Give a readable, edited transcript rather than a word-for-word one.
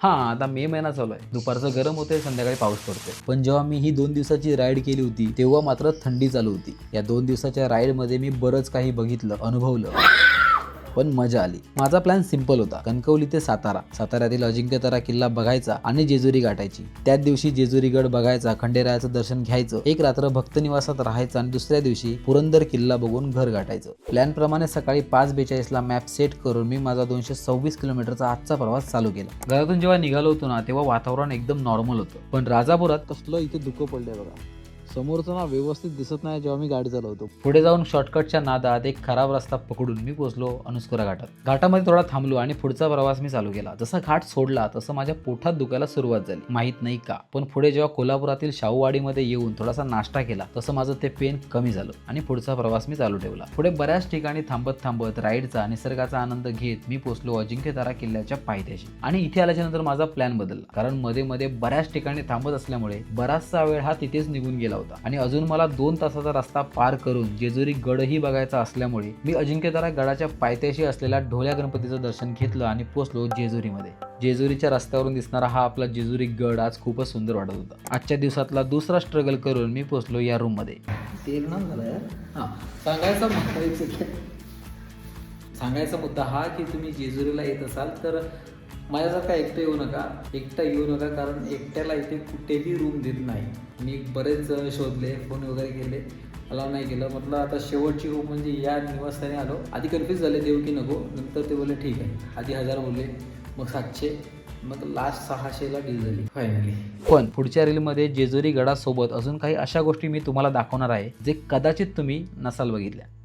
आता मे महिना चालू आहे, दुपारचं गरम होते, संध्याकाळी पाऊस पडते. पण जेव्हा मी ही 2 दिवसाची राईड केली होती तेव्हा मात्र थंडी चालू होती. या 2 दिवसाच्या राईडमध्ये मी बरंच काही बघितलं, अनुभवलं, पण मजा आली. माझा प्लॅन सिंपल होता, कणकवली ते साताऱ्यातील अजिंक्यतारा किल्ला बघायचा आणि जेजुरी गाठायची. त्याच दिवशी जेजुरी गड बघायचा, खंडेरायाचं दर्शन घ्यायचं, एक रात्र भक्त निवासात राहायचं आणि दुसऱ्या दिवशी पुरंदर किल्ला बघून घर गाठायचं. प्लॅन प्रमाणे सकाळी 5:42 ला मॅप सेट करून मी माझा 226 किलोमीटरचा आजचा प्रवास चालू केला. घरातून जेव्हा निघालो होतो ना तेव्हा वातावरण एकदम नॉर्मल होतं, पण राजापुरात कसलं इथे दुःख पडलंय बघा. समोरचं ना व्यवस्थित दिसत नाही जेव्हा मी गाडी चालवतो. पुढे जाऊन शॉर्टकटच्या नादात एक खराब रस्ता पकडून मी पोहोचलो अनुस्कुरा घाटात. घाटामध्ये थोडा थांबलो आणि पुढचा प्रवास मी चालू केला. जसा घाट सोडला तसं माझ्या पोटात दुखायला सुरुवात झाली, माहित नाही का. पण पुढे जेव्हा कोल्हापुरातील शाहूवाडीमध्ये येऊन थोडासा नाश्ता केला तसं माझं ते पेन कमी झालं आणि पुढचा प्रवास मी चालू ठेवला. पुढे बऱ्याच ठिकाणी थांबत राईडचा निसर्गाचा आनंद घेत मी पोहोचलो अजिंक्यतारा किल्ल्याच्या पायथ्याशी. आणि इथे आल्याच्या नंतर माझा प्लॅन बदलला, कारण मध्ये बऱ्याच ठिकाणी थांबत असल्यामुळे बराचसा वेळ हा तिथेच निघून गेला होता आणि अजून मला 2 तासाचा रस्ता पार करून जेजुरी गडही बघायचा असल्यामुळे मी अजिंक्यतारा गडाच्या पायथ्याशी असलेल्या ढोल्या गणपतीचं दर्शन घेतलं आणि पोहोचलो जेजुरीमध्ये. जेजुरीच्या रस्त्यावरून दिसणारा हा आपला जेजुरी गड आज खूपच सुंदर वाटत होता. आजच्या दिवसातला दुसरा स्ट्रगल करून मी पोहोचलो या रूम मध्ये. सांगायचा मुद्दा हा की तुम्ही जेजुरीला येत असाल तर माझ्यासारखा एकटं येऊ नका, कारण एकट्याला इथे कुठेही रूम देत नाही. मी बरेच शोधले, फोन वगैरे केले, अलाव नाही केलं. म्हटलं आता शेवटची रूम म्हणजे या निवासस्थानी आलो. आधी कन्फ्यूज झाले देऊ की नको, नंतर ते बोलले ठीक आहे. आधी 1000 बोलले, मग 700, मग लास्ट 600ला डील झाली फायनली. पण पुढच्या रीलमध्ये जेजुरी गडासोबत अजून काही अशा गोष्टी मी तुम्हाला दाखवणार आहे जे कदाचित तुम्ही नसाल बघितल्या.